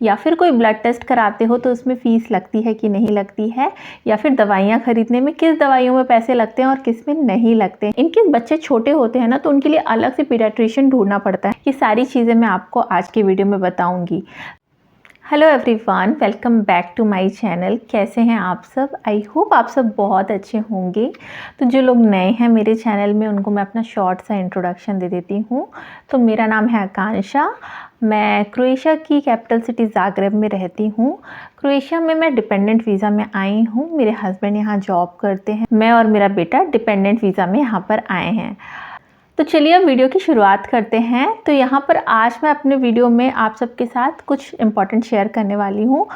या फिर कोई ब्लड टेस्ट कराते हो तो उसमें फ़ीस लगती है कि नहीं लगती है, या फिर दवाइयाँ खरीदने में किस दवाइयों में पैसे लगते हैं और किस में नहीं लगते हैं। इनकेस बच्चे छोटे होते हैं ना, तो उनके लिए अलग से पीडियाट्रिशियन ढूंढना पड़ता है। ये सारी चीज़ें मैं आपको आज की वीडियो में बताऊंगी। Hello everyone, welcome back to my channel. कैसे हैं आप सब? आई होप आप सब बहुत अच्छे होंगे। तो जो लोग नए हैं मेरे चैनल में, उनको मैं अपना शॉर्ट सा इंट्रोडक्शन दे देती हूँ। तो मेरा नाम है आकांक्षा। मैं क्रोएशिया की कैपिटल सिटी ज़ाग्रेब में रहती हूँ। क्रोएशिया में मैं डिपेंडेंट वीज़ा में आई हूँ। मेरे हस्बैंड यहाँ जॉब करते हैं। मैं और मेरा बेटा डिपेंडेंट वीज़ा में यहाँ पर आए हैं। तो चलिए अब वीडियो की शुरुआत करते हैं। तो यहाँ पर आज मैं अपने वीडियो में आप सबके साथ कुछ इम्पॉर्टेंट शेयर करने वाली हूँ।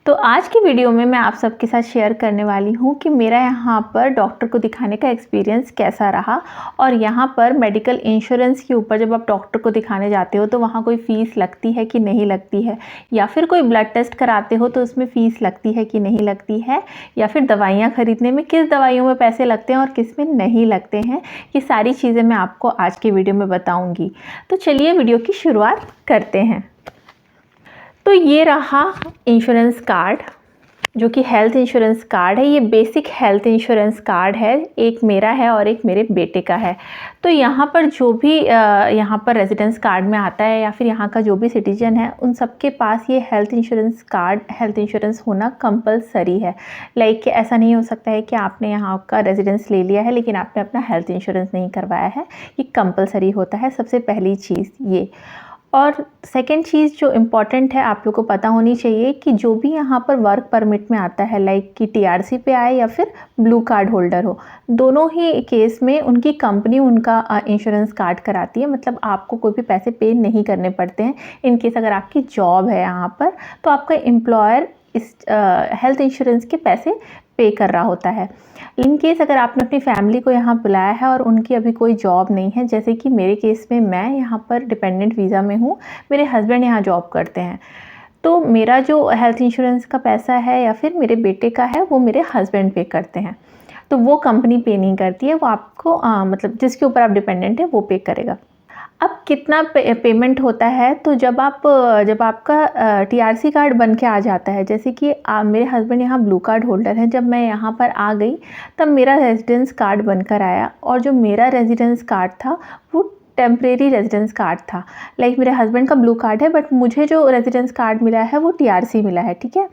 तो आज की वीडियो में मैं आप सबके साथ शेयर करने वाली हूँ कि मेरा यहाँ पर डॉक्टर को दिखाने का एक्सपीरियंस कैसा रहा, और यहाँ पर मेडिकल इंश्योरेंस के ऊपर जब आप डॉक्टर को दिखाने जाते हो तो वहाँ कोई फ़ीस लगती है कि नहीं लगती है, या फिर कोई ब्लड टेस्ट कराते हो तो उसमें फ़ीस लगती है कि नहीं लगती है, या फिर दवाइयाँ खरीदने में किस दवाइयों में पैसे लगते हैं और किस में नहीं लगते हैं। ये सारी चीज़ें मैं आपको आज की वीडियो में बताऊँगी। तो चलिए वीडियो की शुरुआत करते हैं। तो ये रहा इंश्योरेंस कार्ड, जो कि हेल्थ इंश्योरेंस कार्ड है। ये बेसिक हेल्थ इंश्योरेंस कार्ड है। एक मेरा है और एक मेरे बेटे का है। तो यहाँ पर जो भी यहाँ पर रेजिडेंस कार्ड में आता है, या फिर यहाँ का जो भी सिटीजन है, उन सबके पास ये health insurance card, health insurance होना कंपलसरी है। लाइक ऐसा नहीं हो सकता है कि आपने यहाँ का रेजिडेंस ले लिया है लेकिन आपने अपना हेल्थ इंश्योरेंस नहीं करवाया है। ये कंपलसरी होता है, सबसे पहली चीज़ ये। और सेकेंड चीज़ जो इम्पॉर्टेंट है, आप लोग को पता होनी चाहिए कि जो भी यहाँ पर वर्क परमिट में आता है, लाइक कि टीआरसी पे आए या फिर ब्लू कार्ड होल्डर हो, दोनों ही केस में उनकी कंपनी उनका इंश्योरेंस कार्ड कराती है। मतलब आपको कोई भी पैसे पे नहीं करने पड़ते हैं। इन केस अगर आपकी जॉब है यहाँ पर, तो आपका एम्प्लॉयर इस हेल्थ इंश्योरेंस के पैसे पे कर रहा होता है। इन केस अगर आपने अपनी फैमिली को यहाँ बुलाया है और उनकी अभी कोई जॉब नहीं है, जैसे कि मेरे केस में मैं यहाँ पर डिपेंडेंट वीज़ा में हूँ, मेरे हस्बैंड यहाँ जॉब करते हैं, तो मेरा जो हेल्थ इंश्योरेंस का पैसा है या फिर मेरे बेटे का है, वो मेरे हस्बैंड पे करते हैं। तो वो कंपनी पे नहीं करती है, वो आपको मतलब जिसके ऊपर आप डिपेंडेंट है वो पे करेगा। अब कितना पेमेंट होता है? तो जब आपका टीआरसी कार्ड बन के आ जाता है, जैसे कि मेरे हस्बैंड यहाँ ब्लू कार्ड होल्डर हैं, जब मैं यहाँ पर आ गई तब मेरा रेजिडेंस कार्ड बनकर आया, और जो मेरा रेजिडेंस कार्ड था वो टेम्परेरी रेजिडेंस कार्ड था। लाइक मेरे हस्बैंड का ब्लू कार्ड है, बट मुझे जो रेजिडेंस कार्ड मिला है वो टीआरसी मिला है, ठीक है।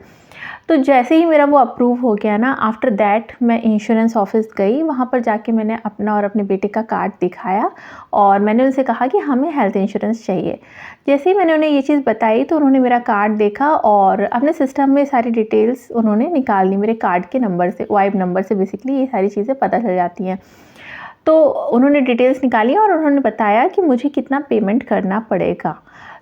तो जैसे ही मेरा वो अप्रूव हो गया ना, आफ्टर दैट मैं इंश्योरेंस ऑफिस गई। वहाँ पर जाके मैंने अपना और अपने बेटे का कार्ड दिखाया और मैंने उनसे कहा कि हमें हेल्थ इंश्योरेंस चाहिए। जैसे ही मैंने उन्हें ये चीज़ बताई तो उन्होंने मेरा कार्ड देखा और अपने सिस्टम में सारी डिटेल्स उन्होंने निकाल ली। मेरे कार्ड के नंबर से, वाइब नंबर से बेसिकली ये सारी चीज़ें पता चल जाती हैं। तो उन्होंने डिटेल्स निकाली और उन्होंने बताया कि मुझे कितना पेमेंट करना पड़ेगा।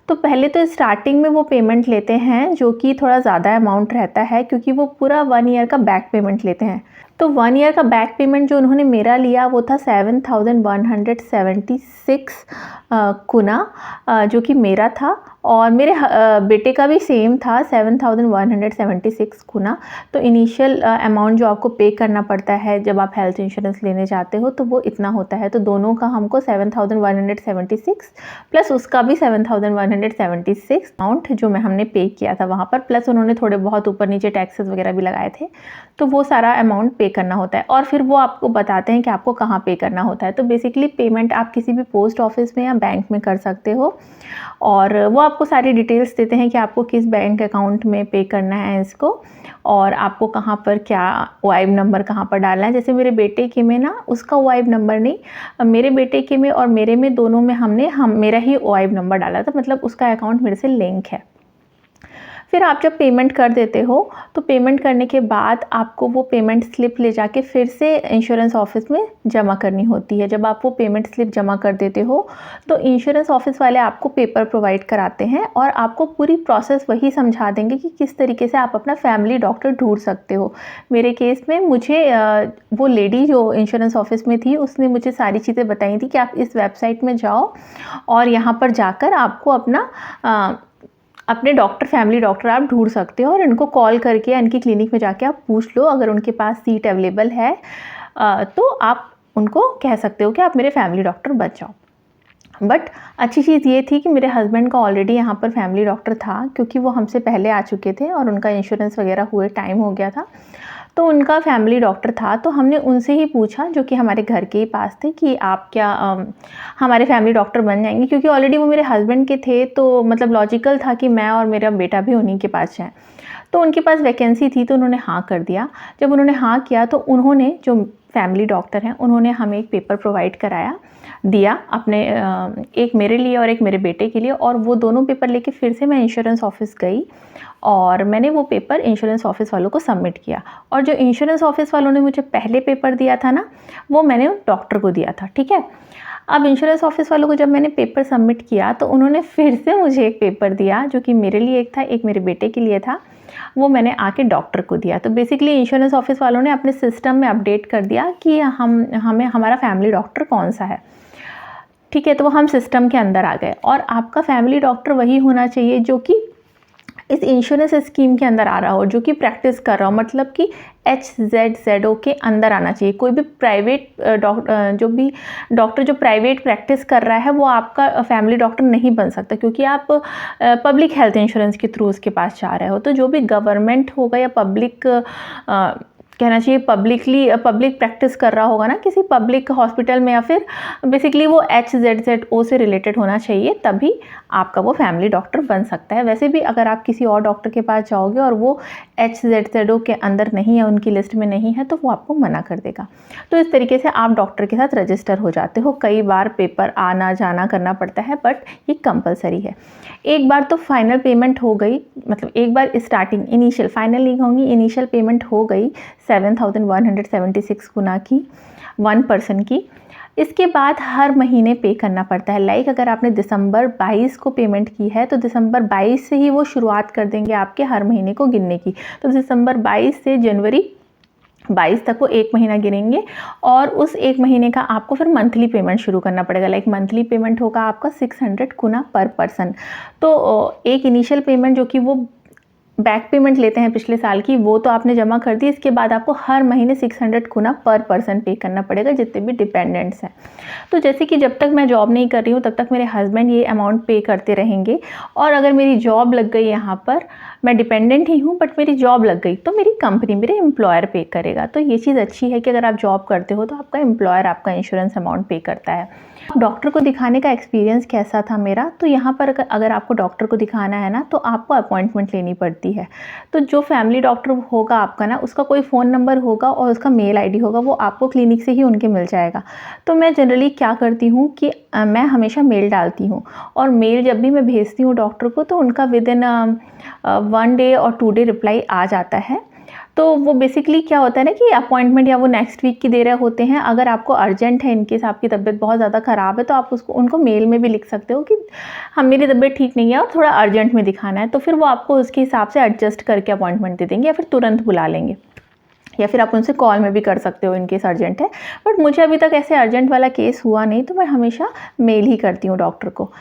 तो पहले तो स्टार्टिंग में वो पेमेंट लेते हैं, जो कि थोड़ा ज़्यादा अमाउंट रहता है, क्योंकि वो पूरा 1 ईयर का बैक पेमेंट लेते हैं। तो 1 ईयर का बैक पेमेंट जो उन्होंने मेरा लिया वो था 7,176 कुना, जो कि मेरा था, और मेरे बेटे का भी सेम था 7,176 कुना। तो इनिशियल अमाउंट जो आपको पे करना पड़ता है जब आप हेल्थ इंश्योरेंस लेने जाते हो, तो वो इतना होता है। तो दोनों का हमको 7,176 प्लस उसका भी 7,176 अमाउंट जो हमने पे किया था वहाँ पर, प्लस उन्होंने थोड़े बहुत ऊपर नीचे टैक्सेस वगैरह भी लगाए थे। तो वो सारा अमाउंट पे करना होता है, और फिर वो आपको बताते हैं कि आपको कहाँ पे करना होता है। तो बेसिकली पेमेंट आप किसी भी पोस्ट ऑफिस में या बैंक में कर सकते हो, और वो आपको सारी डिटेल्स देते हैं कि आपको किस बैंक अकाउंट में पे करना है इसको, और आपको कहाँ पर क्या वाइब नंबर कहाँ पर डालना है। जैसे मेरे बेटे के में ना, उसका वाइब नंबर नहीं, मेरे बेटे के में और मेरे में दोनों में मेरा ही वाइब नंबर डाला था, मतलब उसका अकाउंट मेरे से लिंक है। फिर आप जब पेमेंट कर देते हो, तो पेमेंट करने के बाद आपको वो पेमेंट स्लिप ले जाके फिर से इंश्योरेंस ऑफिस में जमा करनी होती है। जब आप वो पेमेंट स्लिप जमा कर देते हो, तो इंश्योरेंस ऑफिस वाले आपको पेपर प्रोवाइड कराते हैं और आपको पूरी प्रोसेस वही समझा देंगे कि किस तरीके से आप अपना फैमिली डॉक्टर ढूंढ सकते हो। मेरे केस में मुझे वो लेडी जो इंश्योरेंस ऑफिस में थी, उसने मुझे सारी चीज़ें बताई थी कि आप इस वेबसाइट में जाओ और यहाँ पर जाकर आपको अपने डॉक्टर, फैमिली डॉक्टर आप ढूंढ सकते हो, और इनको कॉल करके इनकी क्लिनिक में जाके आप पूछ लो, अगर उनके पास सीट अवेलेबल है तो आप उनको कह सकते हो कि आप मेरे फैमिली डॉक्टर बन जाओ। बट अच्छी चीज़ ये थी कि मेरे हस्बैंड का ऑलरेडी यहाँ पर फैमिली डॉक्टर था, क्योंकि वो हमसे पहले आ चुके थे और उनका इंश्योरेंस वगैरह हुए टाइम हो गया था। तो उनका फैमिली डॉक्टर था, तो हमने उनसे ही पूछा, जो कि हमारे घर के ही पास थे, कि आप क्या हमारे फैमिली डॉक्टर बन जाएंगे, क्योंकि ऑलरेडी वो मेरे हस्बैंड के थे, तो मतलब लॉजिकल था कि मैं और मेरा बेटा भी उन्हीं के पास जाएँ। तो उनके पास वैकेंसी थी, तो उन्होंने हाँ कर दिया। जब उन्होंने हाँ किया तो उन्होंने, जो फैमिली डॉक्टर हैं, उन्होंने हमें एक पेपर प्रोवाइड दिया अपने, एक मेरे लिए और एक मेरे बेटे के लिए, और वो दोनों पेपर लेके फिर से मैं इंश्योरेंस ऑफिस गई और मैंने वो पेपर इंश्योरेंस ऑफिस वालों को सबमिट किया। और जो इंश्योरेंस ऑफिस वालों ने मुझे पहले पेपर दिया था ना, वो मैंने डॉक्टर को दिया था, ठीक है। अब इंश्योरेंस ऑफिस वालों को जब मैंने पेपर सबमिट किया तो उन्होंने फिर से मुझे एक पेपर दिया, जो कि मेरे लिए एक था, एक मेरे बेटे के लिए था। वो मैंने आके डॉक्टर को दिया। तो बेसिकली इंश्योरेंस ऑफिस वालों ने अपने सिस्टम में अपडेट कर दिया कि हमें हमारा फैमिली डॉक्टर कौन सा है, ठीक है। तो हम सिस्टम के अंदर आ गए, और आपका फैमिली डॉक्टर वही होना चाहिए जो कि इस इंश्योरेंस स्कीम के अंदर आ रहा हो, जो कि प्रैक्टिस कर रहा हो, मतलब कि HZZO के अंदर आना चाहिए। कोई भी प्राइवेट डॉक्टर जो प्राइवेट प्रैक्टिस कर रहा है, वो आपका फैमिली डॉक्टर नहीं बन सकता, क्योंकि आप पब्लिक हेल्थ इंश्योरेंस के थ्रू उसके पास जा रहे हो। तो जो भी गवर्नमेंट होगा या पब्लिक कहना चाहिए, पब्लिक प्रैक्टिस कर रहा होगा ना किसी पब्लिक हॉस्पिटल में, या फिर बेसिकली वो HZZO से रिलेटेड होना चाहिए, तभी आपका वो फैमिली डॉक्टर बन सकता है। वैसे भी अगर आप किसी और डॉक्टर के पास जाओगे और वो HZZO के अंदर नहीं है, उनकी लिस्ट में नहीं है, तो वो आपको मना कर देगा। तो इस तरीके से आप डॉक्टर के साथ रजिस्टर हो जाते हो। कई बार पेपर आना जाना करना पड़ता है, बट ये कंपलसरी है। एक बार तो फाइनल पेमेंट हो गई, मतलब एक बार स्टार्टिंग इनिशियल, फाइनल नहीं कहूँगी, इनिशियल पेमेंट हो गई 7,176 गुना की 1 पर्सन की। इसके बाद हर महीने पे करना पड़ता है। लाइक अगर आपने दिसंबर 22 को पेमेंट की है, तो दिसंबर 22 से ही वो शुरुआत कर देंगे आपके हर महीने को गिनने की। तो दिसंबर 22 से जनवरी 22 तक वो 1 महीना गिनेंगे, और उस 1 महीने का आपको फिर मंथली पेमेंट शुरू करना पड़ेगा। लाइक मंथली पेमेंट होगा आपका 600 गुना पर पर्सन। तो एक इनिशियल पेमेंट जो कि वो बैक पेमेंट लेते हैं पिछले साल की, वो तो आपने जमा कर दी। इसके बाद आपको हर महीने 600 गुना पर पर्सन पे करना पड़ेगा, जितने भी डिपेंडेंट्स हैं। तो जैसे कि जब तक मैं जॉब नहीं कर रही हूँ, तब तक मेरे हस्बैंड ये अमाउंट पे करते रहेंगे, और अगर मेरी जॉब लग गई, यहाँ पर मैं डिपेंडेंट ही हूँ बट मेरी जॉब लग गई, तो मेरी कंपनी, मेरे एम्प्लॉयर पे करेगा। तो ये चीज़ अच्छी है कि अगर आप जॉब करते हो तो आपका एम्प्लॉयर आपका इंश्योरेंस अमाउंट पे करता है। डॉक्टर को दिखाने का एक्सपीरियंस कैसा था मेरा, तो यहाँ पर अगर आपको डॉक्टर को दिखाना है ना, तो आपको अपॉइंटमेंट लेनी पड़ती है। तो जो फैमिली डॉक्टर होगा आपका ना, उसका कोई फ़ोन नंबर होगा और उसका मेल आईडी होगा, वो आपको क्लिनिक से ही उनके मिल जाएगा। तो मैं जनरली क्या करती हूँ कि मैं हमेशा मेल डालती हूँ, और मेल जब भी मैं भेजती हूँ डॉक्टर को, तो उनका विदिन 1 डे और 2 डे रिप्लाई आ जाता है। तो वो बेसिकली क्या होता है ना कि अपॉइंटमेंट या वो नेक्स्ट वीक की दे रहे होते हैं। अगर आपको अर्जेंट है, इनकेस आपकी तबीयत बहुत ज़्यादा ख़राब है, तो आप उनको मेल में भी लिख सकते हो कि हम, मेरी तबीयत ठीक नहीं है और थोड़ा अर्जेंट में दिखाना है, तो फिर वो आपको उसके हिसाब से एडजस्ट करके अपॉइंटमेंट दे देंगे, या फिर तुरंत बुला लेंगे, या फिर आप उनसे कॉल में भी कर सकते हो इनकेस अर्जेंट है। बट मुझे अभी तक ऐसे अर्जेंट वाला केस हुआ नहीं, तो मैं हमेशा मेल ही करती हूँ डॉक्टर को।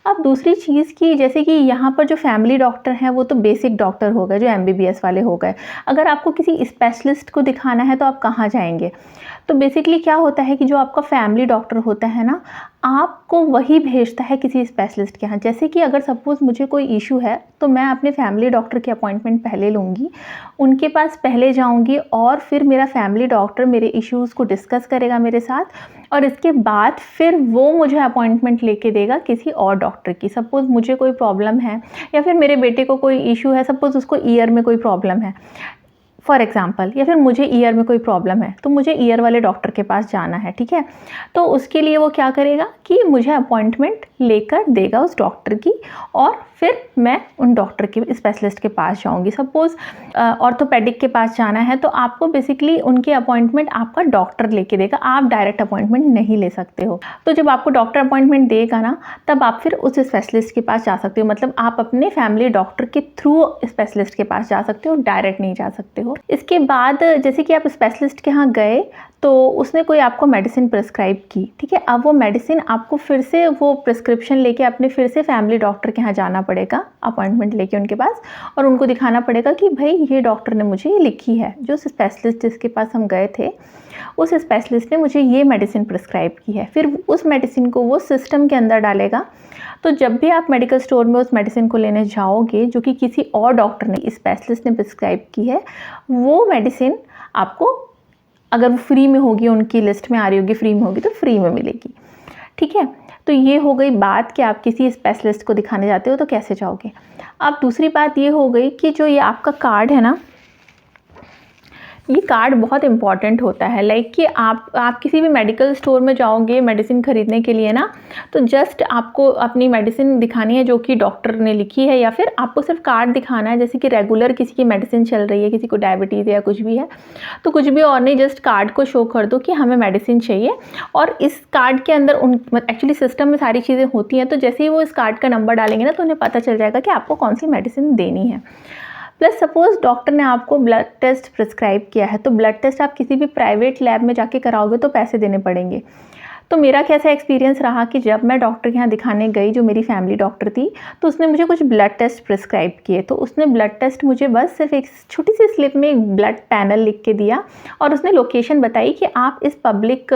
अब दूसरी चीज़ की, जैसे कि यहाँ पर जो फैमिली डॉक्टर हैं, वो तो बेसिक डॉक्टर हो गए, जो MBBS वाले हो गए। अगर आपको किसी स्पेशलिस्ट को दिखाना है, तो आप कहाँ जाएंगे? तो बेसिकली क्या होता है कि जो आपका फैमिली डॉक्टर होता है ना, आपको वही भेजता है किसी स्पेशलिस्ट के यहाँ। जैसे कि अगर सपोज़ मुझे कोई इशू है, तो मैं अपने फैमिली डॉक्टर की अपॉइंटमेंट पहले लूँगी, उनके पास पहले जाऊँगी, और फिर मेरा फैमिली डॉक्टर मेरे इश्यूज़ को डिस्कस करेगा मेरे साथ, और इसके बाद फिर वो मुझे अपॉइंटमेंट लेके देगा किसी और डॉक्टर की। सपोज़ मुझे कोई प्रॉब्लम है, या फिर मेरे बेटे को कोई इशू है, सपोज़ उसको ईयर में कोई प्रॉब्लम है फॉर एग्ज़ाम्पल, या फिर मुझे ईयर में कोई प्रॉब्लम है, तो मुझे ईयर वाले डॉक्टर के पास जाना है, ठीक है। तो उसके लिए वो क्या करेगा कि मुझे अपॉइंटमेंट लेकर देगा उस डॉक्टर की, और फिर मैं उन डॉक्टर के स्पेशलिस्ट के पास जाऊंगी। सपोज़ ऑर्थोपेडिक के पास जाना है, तो आपको बेसिकली उनके अपॉइंटमेंट आपका डॉक्टर लेके देगा, आप डायरेक्ट अपॉइंटमेंट नहीं ले सकते हो। तो जब आपको डॉक्टर अपॉइंटमेंट देगा ना, तब आप फिर उस स्पेशलिस्ट के पास जा सकते हो। मतलब आप अपने फैमिली डॉक्टर के थ्रू स्पेशलिस्ट के पास जा सकते हो, डायरेक्ट नहीं जा सकते हो। इसके बाद जैसे कि आप स्पेशलिस्ट के यहाँ गए, तो उसने कोई आपको मेडिसिन प्रिस्क्राइब की, ठीक है। अब वो मेडिसिन आपको फिर से वो प्रिस्क्रिप्शन लेके अपने फिर से फैमिली डॉक्टर के यहाँ जाना पड़ेगा, अपॉइंटमेंट लेके उनके पास, और उनको दिखाना पड़ेगा कि भाई ये डॉक्टर ने मुझे ये लिखी है, जो स्पेशलिस्ट जिसके पास हम गए थे, उस स्पेशलिस्ट ने मुझे ये मेडिसिन प्रिस्क्राइब की है, फिर उस मेडिसिन को वो सिस्टम के अंदर डालेगा। तो जब भी आप मेडिकल स्टोर में उस मेडिसिन को लेने जाओगे जो कि किसी और डॉक्टर ने, स्पेशलिस्ट ने प्रिस्क्राइब की है, वो मेडिसिन आपको अगर वो फ्री में होगी, उनकी लिस्ट में आ रही होगी, फ्री में होगी तो फ्री में मिलेगी। ठीक है, तो ये हो गई बात कि आप किसी स्पेशलिस्ट को दिखाने जाते हो तो कैसे जाओगे। अब दूसरी बात ये हो गई कि जो ये आपका कार्ड है ना, ये कार्ड बहुत इंपॉर्टेंट होता है। लाइक कि आप किसी भी मेडिकल स्टोर में जाओगे मेडिसिन ख़रीदने के लिए ना, तो जस्ट आपको अपनी मेडिसिन दिखानी है जो कि डॉक्टर ने लिखी है, या फिर आपको सिर्फ कार्ड दिखाना है। जैसे कि रेगुलर किसी की मेडिसिन चल रही है, किसी को डायबिटीज़ या कुछ भी है, तो कुछ भी और नहीं, जस्ट कार्ड को शो कर दो कि हमें मेडिसिन चाहिए। और इस कार्ड के अंदर एक्चुअली सिस्टम में सारी चीज़ें होती हैं, तो जैसे ही वो इस कार्ड का नंबर डालेंगे ना, तो उन्हें पता चल जाएगा कि आपको कौन सी मेडिसिन देनी है। प्लस सपोज़ डॉक्टर ने आपको ब्लड टेस्ट प्रिस्क्राइब किया है, तो ब्लड टेस्ट आप किसी भी प्राइवेट लैब में जाके कराओगे तो पैसे देने पड़ेंगे। तो मेरा कैसा एक्सपीरियंस रहा कि जब मैं डॉक्टर के यहाँ दिखाने गई, जो मेरी फैमिली डॉक्टर थी, तो उसने मुझे कुछ ब्लड टेस्ट प्रिस्क्राइब किए। तो उसने ब्लड टेस्ट मुझे बस सिर्फ एक छोटी सी स्लिप में एक ब्लड पैनल लिख के दिया, और उसने लोकेशन बताई कि आप इस पब्लिक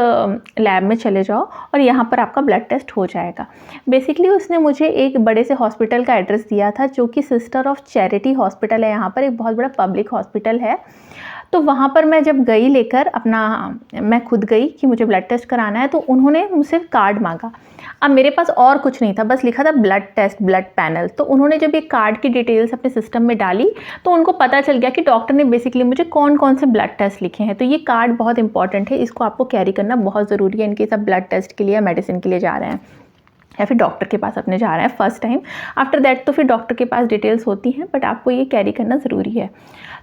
लैब में चले जाओ और यहाँ पर आपका ब्लड टेस्ट हो जाएगा। बेसिकली उसने मुझे एक बड़े से हॉस्पिटल का एड्रेस दिया था, जो कि सिस्टर ऑफ चैरिटी हॉस्पिटल है, यहाँ पर एक बहुत बड़ा पब्लिक हॉस्पिटल है। तो वहाँ पर मैं जब गई लेकर मैं खुद गई कि मुझे ब्लड टेस्ट कराना है, तो उन्होंने मुझसे कार्ड मांगा। अब मेरे पास और कुछ नहीं था, बस लिखा था ब्लड टेस्ट, ब्लड पैनल। तो उन्होंने जब ये कार्ड की डिटेल्स अपने सिस्टम में डाली, तो उनको पता चल गया कि डॉक्टर ने बेसिकली मुझे कौन कौन से ब्लड टेस्ट लिखे हैं। तो ये कार्ड बहुत इंपॉर्टेंट है, इसको आपको कैरी करना बहुत ज़रूरी है इनकेस आप ब्लड टेस्ट के लिए या मेडिसिन के लिए जा रहे हैं, या फिर डॉक्टर के पास अपने जा रहे हैं फर्स्ट टाइम। आफ्टर दैट तो फिर डॉक्टर के पास डिटेल्स होती हैं, बट आपको ये कैरी करना ज़रूरी है।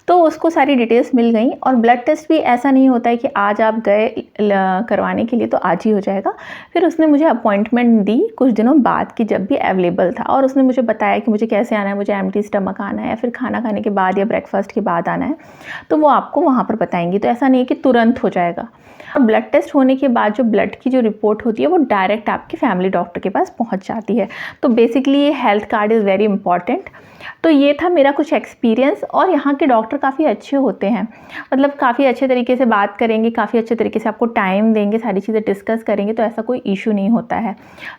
तो उसको सारी डिटेल्स मिल गई। और ब्लड टेस्ट भी ऐसा नहीं होता है कि आज आप गए करवाने के लिए तो आज ही हो जाएगा। फिर उसने मुझे अपॉइंटमेंट दी कुछ दिनों बाद की, जब भी अवेलेबल था, और उसने मुझे बताया कि मुझे कैसे आना है, मुझे एम्प्टी स्टमक आना है या फिर खाना खाने के बाद या ब्रेकफास्ट के बाद आना है, तो वो आपको वहाँ पर बताएंगी। तो ऐसा नहीं है कि तुरंत हो जाएगा। और ब्लड टेस्ट होने के बाद जो ब्लड की जो रिपोर्ट होती है वो डायरेक्ट आपके फैमिली डॉक्टर के पास पहुंच जाती है। तो बेसिकली ये health card is very important. तो ये था मेरा कुछ एक्सपीरियंस। और यहाँ के डॉक्टर काफ़ी अच्छे होते हैं, मतलब काफ़ी अच्छे तरीके से बात करेंगे, काफ़ी अच्छे तरीके से आपको टाइम देंगे, सारी चीज़ें डिस्कस करेंगे, तो ऐसा कोई इशू नहीं होता है।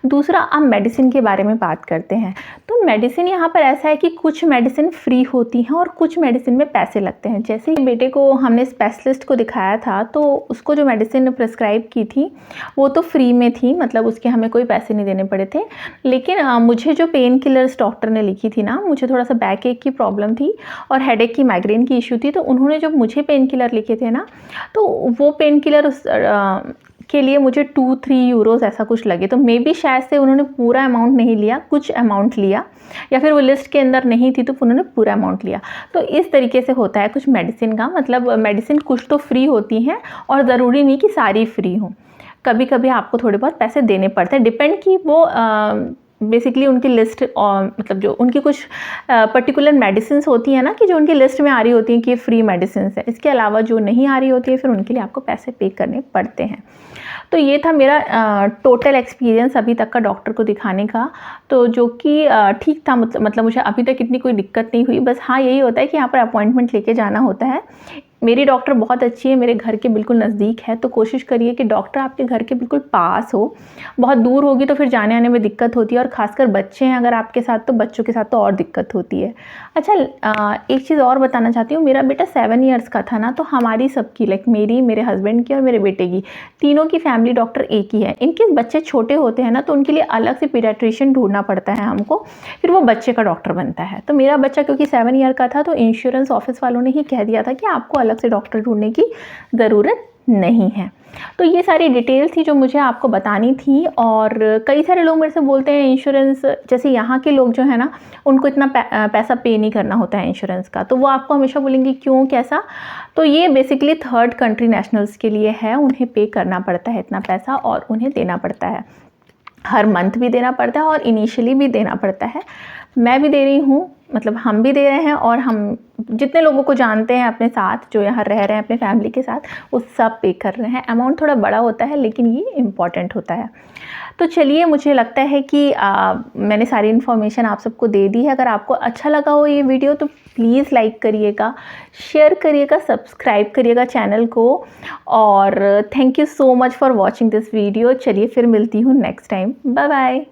दूसरा, अब मेडिसिन के बारे में बात करते हैं। तो मेडिसिन यहाँ पर ऐसा है कि कुछ मेडिसिन फ्री होती हैं और कुछ मेडिसिन में पैसे लगते हैं। जैसे बेटे को हमने स्पेशलिस्ट को दिखाया था, तो उसको जो मेडिसिन प्रिस्क्राइब की थी वो तो फ्री में थी, मतलब उसके हमें कोई पैसे नहीं देने पड़े थे। लेकिन मुझे जो पेन किलर्स डॉक्टर ने लिखी थी ना, मुझे थोड़ा सा बैक एक की प्रॉब्लम थी और हेडेक की, माइग्रेन की इशू थी, तो उन्होंने जब मुझे पेन किलर लिखे थे ना, तो वो पेन किलर के लिए मुझे 2-3 यूरोज़ ऐसा कुछ लगे। तो मे बी शायद से उन्होंने पूरा अमाउंट नहीं लिया, कुछ अमाउंट लिया, या फिर वो लिस्ट के अंदर नहीं थी तो उन्होंने पूरा अमाउंट लिया। तो इस तरीके से होता है कुछ मेडिसिन का, मतलब मेडिसिन कुछ तो फ्री होती हैं और ज़रूरी नहीं कि सारी फ्री हों। कभी कभी आपको थोड़े बहुत पैसे देने पड़ते हैं, डिपेंड कि वो बेसिकली उनकी लिस्ट, मतलब जो उनकी कुछ पर्टिकुलर मेडिसिन होती हैं ना, कि जो उनकी लिस्ट में आ रही होती हैं कि ये फ्री मेडिसिन है, इसके अलावा जो नहीं आ रही होती है फिर उनके लिए आपको पैसे पे करने पड़ते हैं। तो ये था मेरा टोटल एक्सपीरियंस अभी तक का डॉक्टर को दिखाने का, तो जो कि ठीक था, मतलब मुझे अभी तक इतनी कोई दिक्कत नहीं हुई। बस हाँ, यही होता है कि यहाँ पर अपॉइंटमेंट लेके जाना होता है। मेरी डॉक्टर बहुत अच्छी है, मेरे घर के बिल्कुल नज़दीक है, तो कोशिश करिए कि डॉक्टर आपके घर के बिल्कुल पास हो। बहुत दूर होगी तो फिर जाने आने में दिक्कत होती है, और ख़ासकर बच्चे हैं अगर आपके साथ, तो बच्चों के साथ तो और दिक्कत होती है। अच्छा, एक चीज़ और बताना चाहती हूँ, मेरा बेटा 7 ईयर्स का था ना, तो हमारी सबकी, लाइक मेरी, मेरे हस्बैंड की और मेरे बेटे की, तीनों की फैमिली डॉक्टर एक ही है। इनके बच्चे छोटे होते हैं ना, तो उनके लिए अलग से पीडियाट्रिशियन ढूंढना पड़ता है हमको, फिर वो बच्चे का डॉक्टर बनता है। तो मेरा बच्चा क्योंकि 7 ईयर का था, तो इंश्योरेंस ऑफिस वालों ने ही कह दिया था कि आपको अलग से डॉक्टर ढूंढने की ज़रूरत नहीं है। तो ये सारी डिटेल थी जो मुझे आपको बतानी थी। और कई सारे लोग मेरे से बोलते हैं इंश्योरेंस, जैसे यहाँ के लोग जो है ना, उनको इतना पैसा पे नहीं करना होता है इंश्योरेंस का, तो वो आपको हमेशा बोलेंगे क्यों, कैसा। तो ये बेसिकली थर्ड कंट्री नेशनल्स के लिए है, उन्हें पे करना पड़ता है इतना पैसा, और उन्हें देना पड़ता है, हर मंथ भी देना पड़ता है और इनिशियली भी देना पड़ता है। मैं भी दे रही हूँ, मतलब हम भी दे रहे हैं, और हम जितने लोगों को जानते हैं अपने साथ, जो यहाँ रह रहे हैं अपने फैमिली के साथ, वो सब पे कर रहे हैं। अमाउंट थोड़ा बड़ा होता है लेकिन ये इम्पॉर्टेंट होता है। तो चलिए, मुझे लगता है कि मैंने सारी इन्फॉर्मेशन आप सबको दे दी है। अगर आपको अच्छा लगा हो ये वीडियो तो प्लीज़ लाइक करिएगा, शेयर करिएगा, सब्सक्राइब करिएगा चैनल को। और thank you so much for watching this video. चलिए फिर मिलती हूँ नेक्स्ट टाइम। Bye bye.